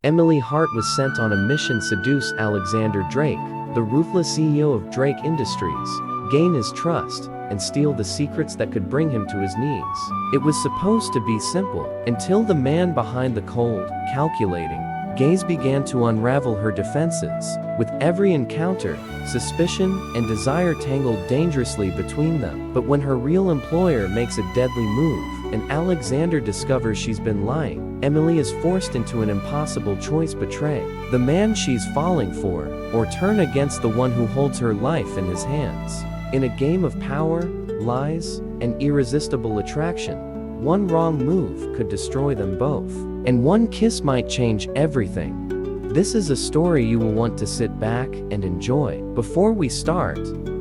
Emily Hart was sent on a mission to seduce Alexander Drake, the ruthless CEO of Drake Industries, gain his trust, and steal the secrets that could bring him to his knees. It was supposed to be simple, until the man behind the cold, calculating gaze began to unravel her defenses. With every encounter, suspicion and desire tangled dangerously between them. But when her real employer makes a deadly move, and Alexander discovers she's been lying, Emily is forced into an impossible choice: betray the man she's falling for, or turn against the one who holds her life in his hands. In a game of power, lies, and irresistible attraction, one wrong move could destroy them both, and one kiss might change everything. This is a story you will want to sit back and enjoy. Before we start,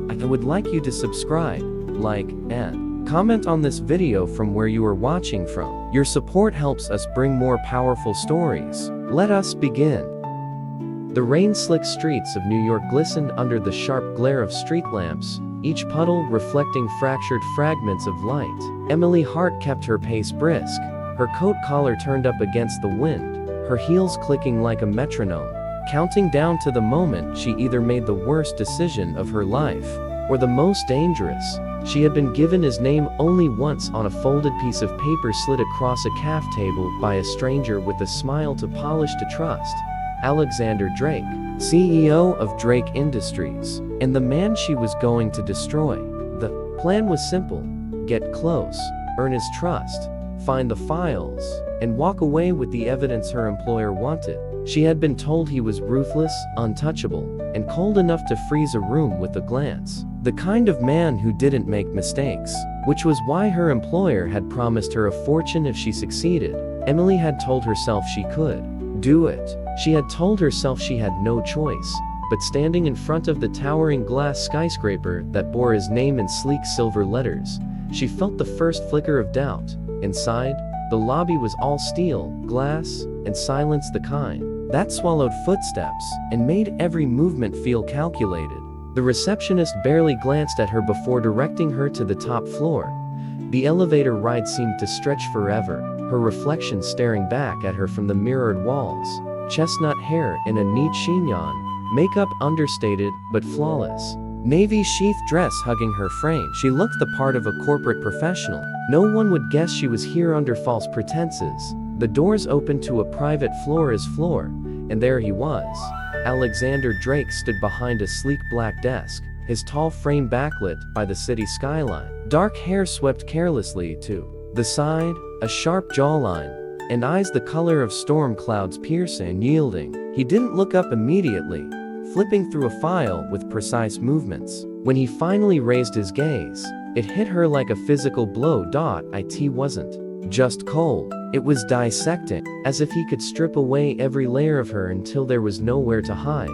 I would like you to subscribe, like, and comment on this video from where you are watching from. Your support helps us bring more powerful stories. Let us begin. The rain-slicked streets of New York glistened under the sharp glare of street lamps, each puddle reflecting fractured fragments of light. Emily Hart kept her pace brisk, her coat collar turned up against the wind, her heels clicking like a metronome, counting down to the moment she either made the worst decision of her life, or the most dangerous. She had been given his name only once on a folded piece of paper slid across a caf table by a stranger with a smile to polish to trust: Alexander Drake, CEO of Drake Industries, and the man she was going to destroy. The plan was simple: get close, earn his trust, find the files, and walk away with the evidence her employer wanted. She had been told he was ruthless, untouchable, and cold enough to freeze a room with a glance. The kind of man who didn't make mistakes, which was why her employer had promised her a fortune if she succeeded. Emily had told herself she could do it. She had told herself she had no choice. But standing in front of the towering glass skyscraper that bore his name in sleek silver letters, she felt the first flicker of doubt. Inside, the lobby was all steel, glass, and silence, the kind that swallowed footsteps and made every movement feel calculated. The receptionist barely glanced at her before directing her to the top floor. The elevator ride seemed to stretch forever, her reflection staring back at her from the mirrored walls. Chestnut hair in a neat chignon, makeup understated but flawless, navy sheath dress hugging her frame. She looked the part of a corporate professional. No one would guess she was here under false pretenses. The doors opened to a private floor, and there he was. Alexander Drake stood behind a sleek black desk, his tall frame backlit by the city skyline. Dark hair swept carelessly to the side, a sharp jawline, and eyes the color of storm clouds, piercing and yielding. He didn't look up immediately, flipping through a file with precise movements. When he finally raised his gaze, it hit her like a physical blow. It wasn't just cold, it was dissecting, as if he could strip away every layer of her until there was nowhere to hide.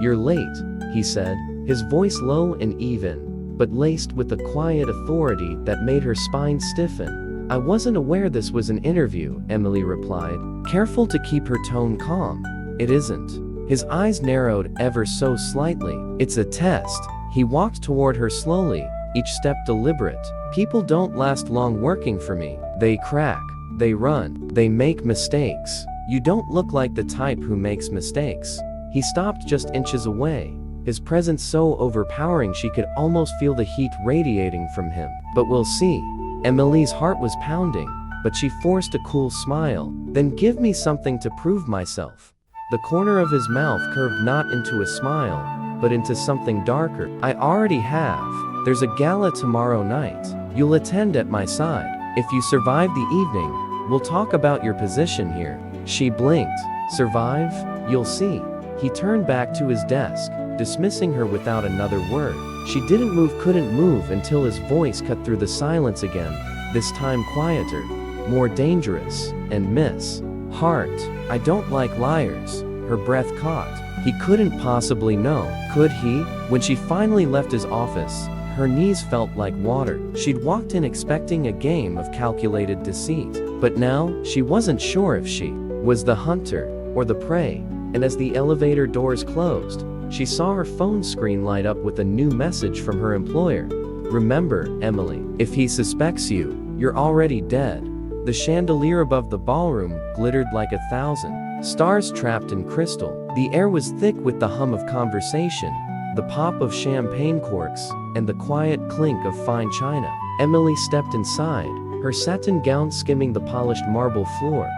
"You're late," he said, his voice low and even, but laced with a quiet authority that made her spine stiffen. "I wasn't aware this was an interview," Emily replied, careful to keep her tone calm. "It isn't." His eyes narrowed ever so slightly. "It's a test." He walked toward her slowly, each step deliberate. "People don't last long working for me. They crack, they run, they make mistakes. You don't look like the type who makes mistakes." He stopped just inches away, his presence so overpowering she could almost feel the heat radiating from him. "But we'll see." Emily's heart was pounding, but she forced a cool smile. "Then give me something to prove myself." The corner of his mouth curved not into a smile, but into something darker. "I already have. There's a gala tomorrow night. You'll attend at my side. If you survive the evening, we'll talk about your position here." She blinked. "Survive? You'll see." He turned back to his desk, dismissing her without another word. She couldn't move until his voice cut through the silence again, this time quieter, more dangerous, and "Miss Hart, I don't like liars." Her breath caught. He couldn't possibly know, could he? When she finally left his office, her knees felt like water. She'd walked in expecting a game of calculated deceit, but now she wasn't sure if she was the hunter or the prey. And as the elevator doors closed, she saw her phone screen light up with a new message from her employer. "Remember, Emily, if he suspects you, you're already dead." The chandelier above the ballroom glittered like 1,000 stars trapped in crystal. The air was thick with the hum of conversation, the pop of champagne corks, and the quiet clink of fine china. Emily stepped inside, her satin gown skimming the polished marble floor,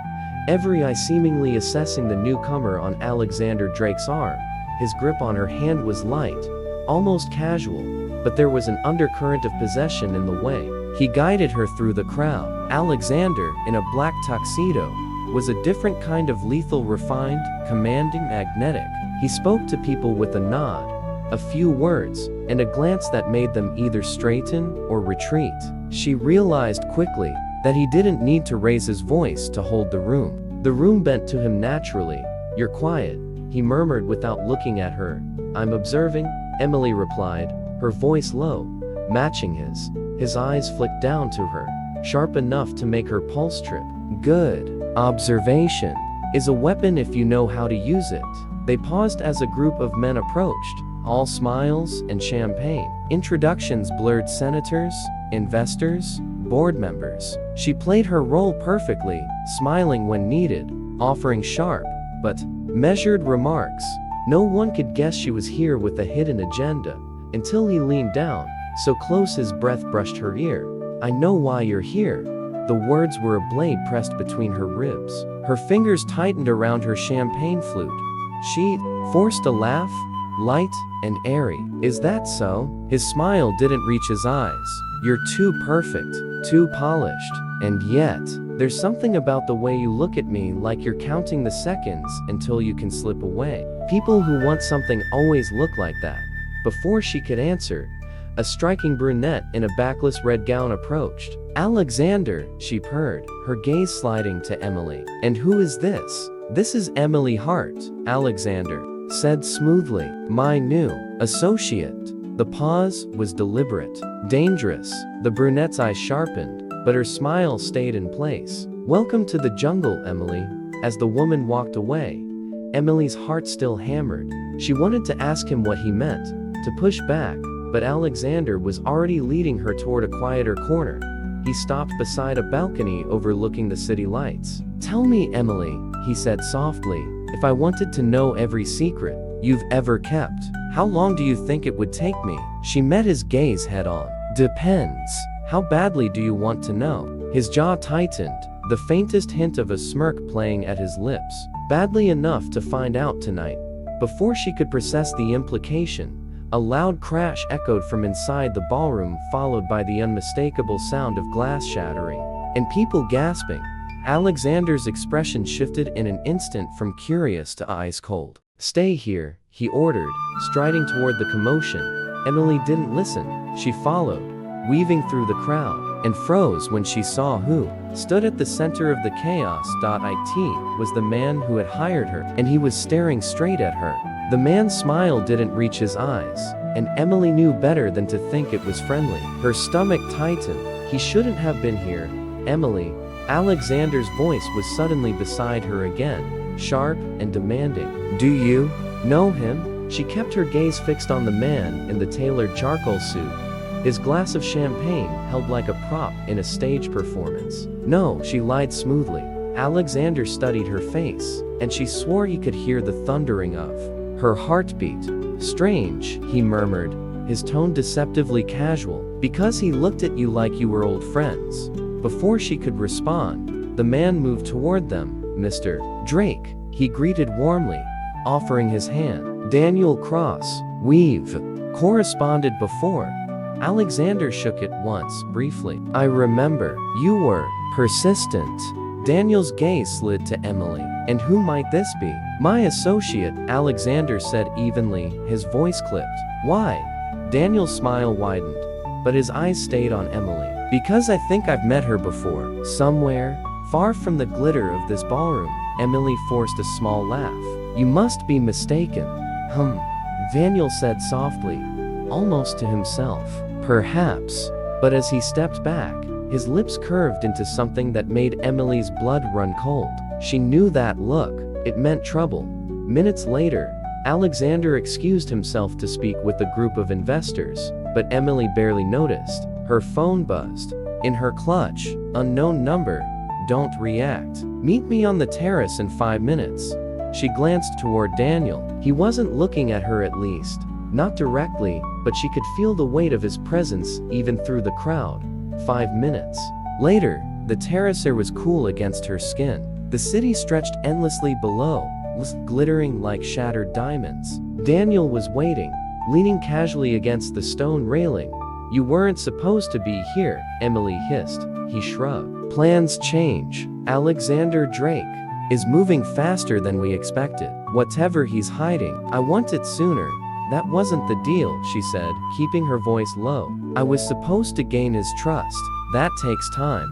every eye seemingly assessing the newcomer on Alexander Drake's arm. His grip on her hand was light, almost casual, but there was an undercurrent of possession in the way. He guided her through the crowd. Alexander, in a black tuxedo, was a different kind of lethal, refined, commanding, magnetic. He spoke to people with a nod, a few words, and a glance that made them either straighten or retreat. She realized quickly that he didn't need to raise his voice to hold the room. The room bent to him naturally. "You're quiet," he murmured without looking at her. "I'm observing," Emily replied, her voice low, matching his. His eyes flicked down to her, sharp enough to make her pulse trip. "Good. Observation is a weapon if you know how to use it." They paused as a group of men approached, all smiles and champagne. Introductions blurred: senators, investors, board members. She played her role perfectly, smiling when needed, offering sharp, but measured remarks. No one could guess she was here with a hidden agenda, until he leaned down, so close his breath brushed her ear. "I know why you're here." The words were a blade pressed between her ribs. Her fingers tightened around her champagne flute. She forced a laugh, light and airy. "Is that so?" His smile didn't reach his eyes. "You're too perfect, too polished, and yet, there's something about the way you look at me, like you're counting the seconds until you can slip away." People who want something always look like that. Before she could answer, a striking brunette in a backless red gown approached. "Alexander," she purred, her gaze sliding to Emily. "And who is this?" "This is Emily Hart," Alexander said smoothly. "My new associate." The pause was deliberate, dangerous. The brunette's eyes sharpened, but her smile stayed in place. "Welcome to the jungle, Emily." As the woman walked away, Emily's heart still hammered. She wanted to ask him what he meant, to push back, but Alexander was already leading her toward a quieter corner. He stopped beside a balcony overlooking the city lights. "Tell me, Emily," he said softly, "if I wanted to know every secret you've ever kept, how long do you think it would take me?" She met his gaze head on. "Depends. How badly do you want to know?" His jaw tightened, the faintest hint of a smirk playing at his lips. "Badly enough to find out tonight." Before she could process the implication, a loud crash echoed from inside the ballroom, followed by the unmistakable sound of glass shattering, and people gasping. Alexander's expression shifted in an instant from curious to ice cold. "Stay here," he ordered, striding toward the commotion. Emily didn't listen. She followed, weaving through the crowd, and froze when she saw who stood at the center of the chaos. It was the man who had hired her, and he was staring straight at her. The man's smile didn't reach his eyes, and Emily knew better than to think it was friendly. Her stomach tightened. "He shouldn't have been here, Emily." Alexander's voice was suddenly beside her again, sharp and demanding. "Do you know him?" She kept her gaze fixed on the man in the tailored charcoal suit, his glass of champagne held like a prop in a stage performance. "No," she lied smoothly. Alexander studied her face, and she swore he could hear the thundering of her heartbeat. "Strange," he murmured, his tone deceptively casual. "Because he looked at you like you were old friends." Before she could respond, the man moved toward them. "Mr. Drake," he greeted warmly, offering his hand. "Daniel Cross. We've corresponded before." Alexander shook it once, briefly. "I remember. You were persistent." Daniel's gaze slid to Emily. "And who might this be?" "My associate," Alexander said evenly, his voice clipped. "Why?" Daniel's smile widened, but his eyes stayed on Emily. "Because I think I've met her before, somewhere, far from the glitter of this ballroom." Emily forced a small laugh. "You must be mistaken." Daniel said softly, almost to himself. "Perhaps." But as he stepped back, his lips curved into something that made Emily's blood run cold. She knew that look. It meant trouble. Minutes later, Alexander excused himself to speak with a group of investors, but Emily barely noticed. Her phone buzzed. In her clutch, unknown number. "Don't react. Meet me on the terrace in 5 minutes." She glanced toward Daniel. He wasn't looking at her, at least. Not directly, but she could feel the weight of his presence even through the crowd. 5 minutes later, the terrace air was cool against her skin. The city stretched endlessly below, glittering like shattered diamonds. Daniel was waiting, leaning casually against the stone railing. "You weren't supposed to be here," Emily hissed. He shrugged. "Plans change. Alexander Drake is moving faster than we expected. Whatever he's hiding, I want it sooner." "That wasn't the deal," she said, keeping her voice low. "I was supposed to gain his trust. That takes time."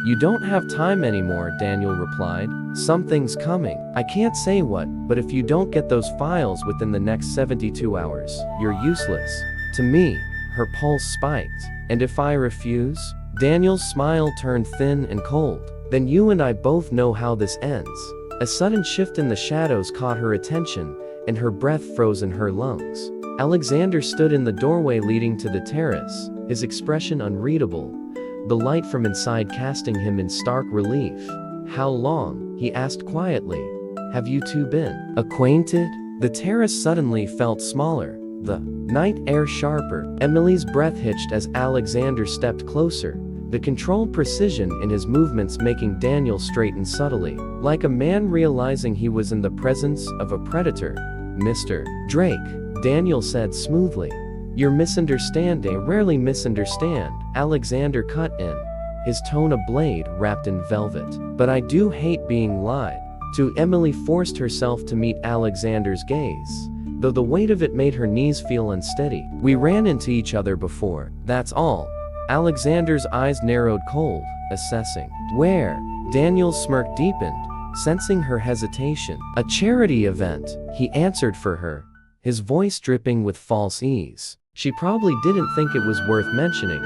"You don't have time anymore," Daniel replied. "Something's coming. I can't say what, but if you don't get those files within the next 72 hours, you're useless to me." Her pulse spiked. "And if I refuse?" Daniel's smile turned thin and cold. "Then you and I both know how this ends." A sudden shift in the shadows caught her attention, and her breath froze in her lungs. Alexander stood in the doorway leading to the terrace, his expression unreadable, the light from inside casting him in stark relief. "How long?" he asked quietly. "Have you two been acquainted?" The terrace suddenly felt smaller, the night air sharper. Emily's breath hitched as Alexander stepped closer, the controlled precision in his movements making Daniel straighten subtly, like a man realizing he was in the presence of a predator. "Mr. Drake," Daniel said smoothly. "You're misunderstanding." "I rarely misunderstand," Alexander cut in, his tone a blade wrapped in velvet. "But I do hate being lied to." Emily forced herself to meet Alexander's gaze, though the weight of it made her knees feel unsteady. "We ran into each other before, that's all." Alexander's eyes narrowed cold, assessing. "Where?" Daniel's smirk deepened, sensing her hesitation. "A charity event," he answered for her, his voice dripping with false ease. "She probably didn't think it was worth mentioning."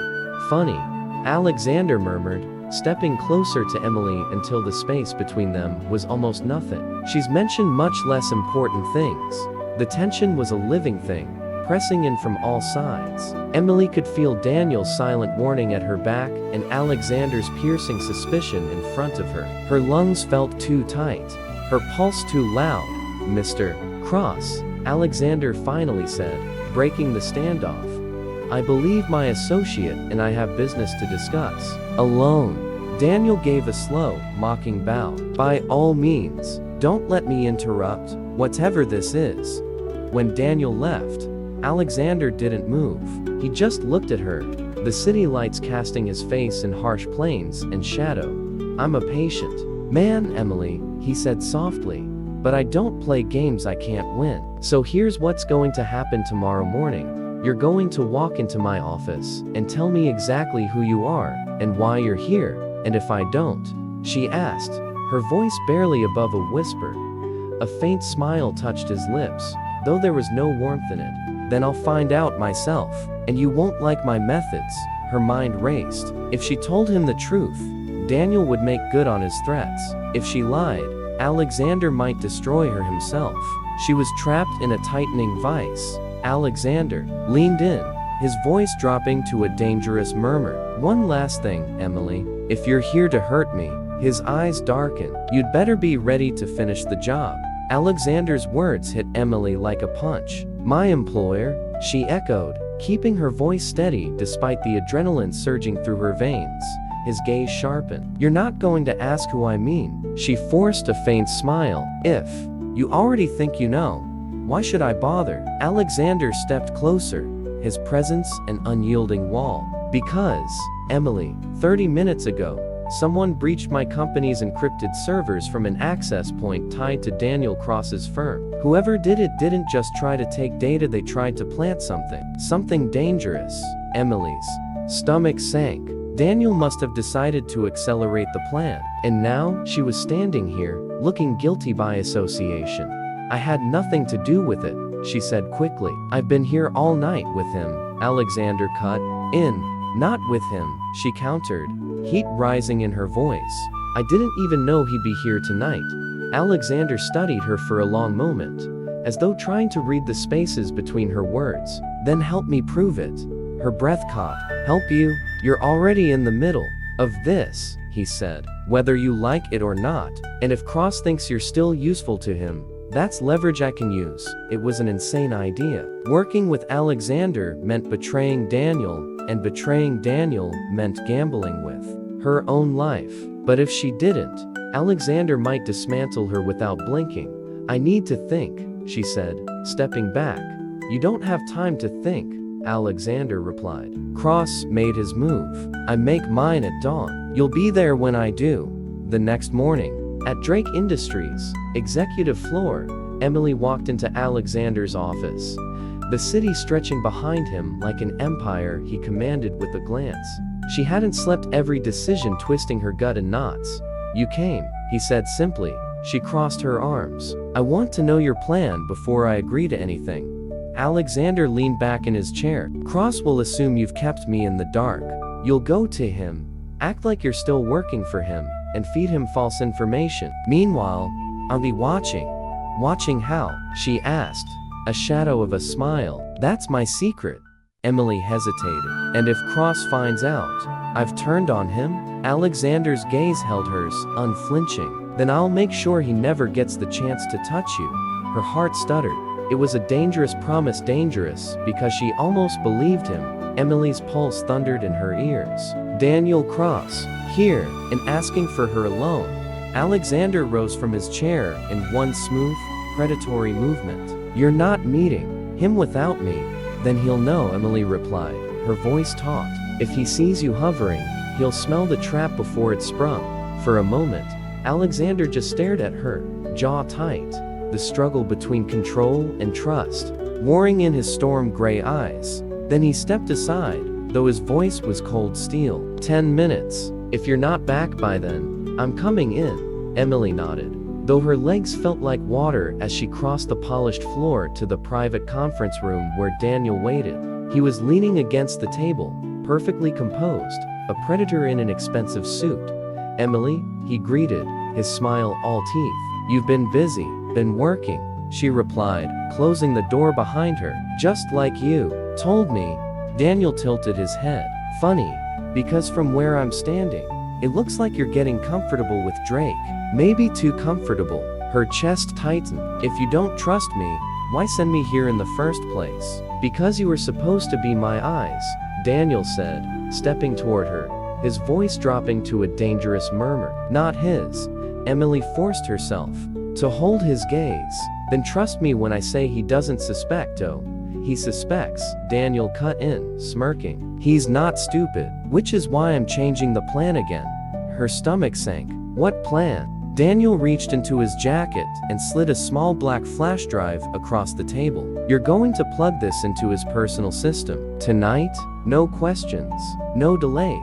"Funny," Alexander murmured, stepping closer to Emily until the space between them was almost nothing. "She's mentioned much less important things." The tension was a living thing, pressing in from all sides. Emily could feel Daniel's silent warning at her back and Alexander's piercing suspicion in front of her. Her lungs felt too tight, her pulse too loud. "Mr. Cross," Alexander finally said, breaking the standoff. "I believe my associate and I have business to discuss. Alone." Daniel gave a slow, mocking bow. "By all means, don't let me interrupt, whatever this is." When Daniel left, Alexander didn't move. He just looked at her, the city lights casting his face in harsh planes and shadow. "I'm a patient man, Emily," he said softly, "but I don't play games I can't win. So here's what's going to happen tomorrow morning. You're going to walk into my office and tell me exactly who you are and why you're here. And if I don't," she asked, her voice barely above a whisper. A faint smile touched his lips, though there was no warmth in it. "Then I'll find out myself, and you won't like my methods." Her mind raced. If she told him the truth, Daniel would make good on his threats. If she lied, Alexander might destroy her himself. She was trapped in a tightening vice. Alexander leaned in, his voice dropping to a dangerous murmur. "One last thing, Emily. If you're here to hurt me," his eyes darkened, "you'd better be ready to finish the job." Alexander's words hit Emily like a punch. "My employer?" she echoed, keeping her voice steady despite the adrenaline surging through her veins. His gaze sharpened. "You're not going to ask who I mean?" She forced a faint smile. "If you already think you know, why should I bother?" Alexander stepped closer, his presence an unyielding wall. "Because, Emily, 30 minutes ago, someone breached my company's encrypted servers from an access point tied to Daniel Cross's firm. Whoever did it didn't just try to take data, they tried to plant something dangerous." Emily's stomach sank. Daniel must have decided to accelerate the plan. And now, she was standing here, looking guilty by association. "I had nothing to do with it," she said quickly. "I've been here all night with him," Alexander cut in. "Not with him," she countered, heat rising in her voice. "I didn't even know he'd be here tonight." Alexander studied her for a long moment, as though trying to read the spaces between her words. "Then help me prove it." Her breath caught. "Help you? You're already in the middle of this," he said, "whether you like it or not. And if Cross thinks you're still useful to him, That's leverage I can use. It was an insane idea. Working with Alexander meant betraying Daniel, and betraying Daniel meant gambling with her own life. But if she didn't, Alexander might dismantle her without blinking. I need to think, she said, stepping back. You don't have time to think, Alexander replied. Cross made his move. I make mine at dawn. You'll be there when I do. The next morning, at Drake Industries' executive floor, Emily walked into Alexander's office. The city stretching behind him like an empire, he commanded with a glance. She hadn't slept, every decision twisting her gut in knots. You came, he said simply. She crossed her arms. I want to know your plan before I agree to anything. Alexander leaned back in his chair. Cross will assume you've kept me in the dark. You'll go to him, act like you're still working for him, and feed him false information. Meanwhile, I'll be watching. Watching how? She asked, a shadow of a smile. That's my secret. Emily hesitated. And if Cross finds out I've turned on him? Alexander's gaze held hers, unflinching. Then I'll make sure he never gets the chance to touch you. Her heart stuttered. It was a dangerous promise, dangerous because she almost believed him. Emily's pulse thundered in her ears. Daniel Cross, here, and asking for her alone. Alexander rose from his chair in one smooth, predatory movement. You're not meeting him without me. Then he'll know, Emily replied, her voice taut. If he sees you hovering, he'll smell the trap before it's sprung. For a moment, Alexander just stared at her, jaw tight, the struggle between control and trust warring in his storm gray eyes. Then he stepped aside, though his voice was cold steel. 10 minutes. If you're not back by then, I'm coming in. Emily nodded, though her legs felt like water as she crossed the polished floor to the private conference room where Daniel waited. He was leaning against the table, perfectly composed, a predator in an expensive suit. Emily, he greeted, his smile all teeth. You've been busy, been working, she replied, closing the door behind her. Just like you told me. Daniel tilted his head. Funny, because from where I'm standing, it looks like you're getting comfortable with Drake. Maybe too comfortable. Her chest tightened. If you don't trust me, why send me here in the first place? Because you were supposed to be my eyes, Daniel said, stepping toward her, his voice dropping to a dangerous murmur. Not his. Emily forced herself to hold his gaze. Then trust me when I say he doesn't suspect. Oh, he suspects, Daniel cut in, smirking. He's not stupid, which is why I'm changing the plan again. Her stomach sank. What plan? Daniel reached into his jacket and slid a small black flash drive across the table. You're going to plug this into his personal system. Tonight? No questions. No delays.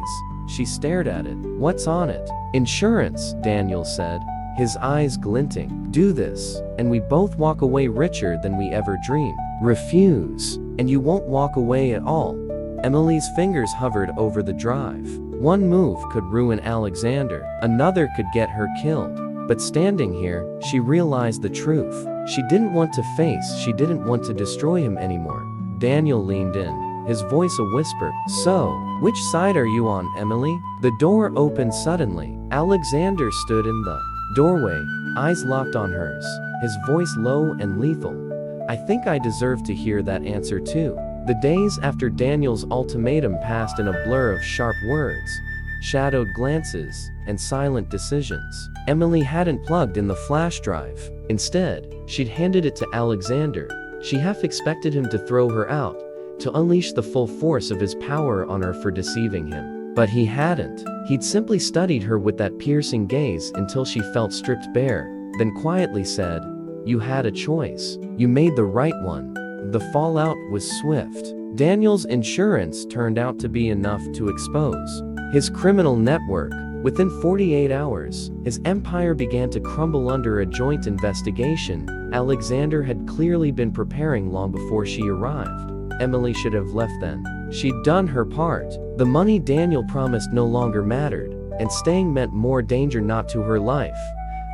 She stared at it. What's on it? Insurance, Daniel said, his eyes glinting. Do this, and we both walk away richer than we ever dreamed. Refuse, and you won't walk away at all. Emily's fingers hovered over the drive. One move could ruin Alexander, another could get her killed. But standing here, she realized the truth. She didn't want to face, she didn't want to destroy him anymore. Daniel leaned in, his voice a whisper. So, which side are you on, Emily? The door opened suddenly. Alexander stood in the doorway, eyes locked on hers, his voice low and lethal. I think I deserve to hear that answer too. The days after Daniel's ultimatum passed in a blur of sharp words, shadowed glances, and silent decisions. Emily hadn't plugged in the flash drive. Instead, she'd handed it to Alexander. She half expected him to throw her out, to unleash the full force of his power on her for deceiving him. But he hadn't. He'd simply studied her with that piercing gaze until she felt stripped bare, then quietly said, "You had a choice. You made the right one." The fallout was swift. Daniel's insurance turned out to be enough to expose his criminal network. Within 48 hours, his empire began to crumble under a joint investigation Alexander had clearly been preparing long before she arrived. Emily should have left then. She'd done her part. The money Daniel promised no longer mattered, and staying meant more danger not to her life,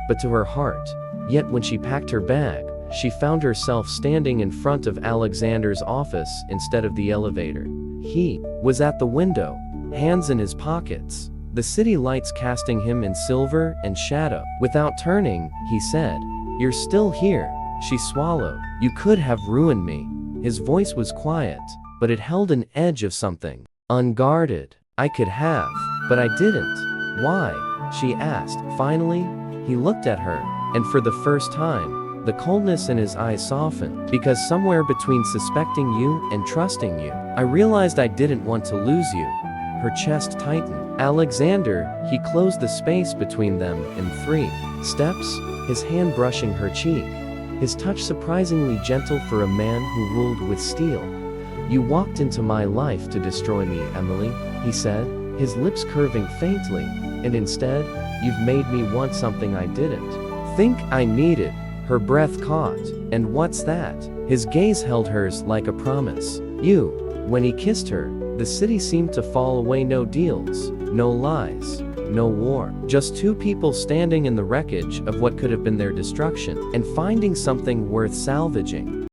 but to her heart. Yet when she packed her bag, she found herself standing in front of Alexander's office instead of the elevator. He was at the window, hands in his pockets, the city lights casting him in silver and shadow. Without turning, he said, "You're still here." She swallowed. You could have ruined me. His voice was quiet, but it held an edge of something unguarded. I could have, but I didn't. Why? She asked. Finally, he looked at her, and for the first time, the coldness in his eyes softened. Because somewhere between suspecting you and trusting you, I realized I didn't want to lose you. Her chest tightened. Alexander, he closed the space between them in 3 steps, his hand brushing her cheek, his touch surprisingly gentle for a man who ruled with steel. You walked into my life to destroy me, Emily, he said, his lips curving faintly, and instead, you've made me want something I didn't think I needed. Her breath caught. And what's that? His gaze held hers like a promise. You. When he kissed her, the city seemed to fall away. No deals, no lies, no war. Just 2 people standing in the wreckage of what could have been their destruction, and finding something worth salvaging.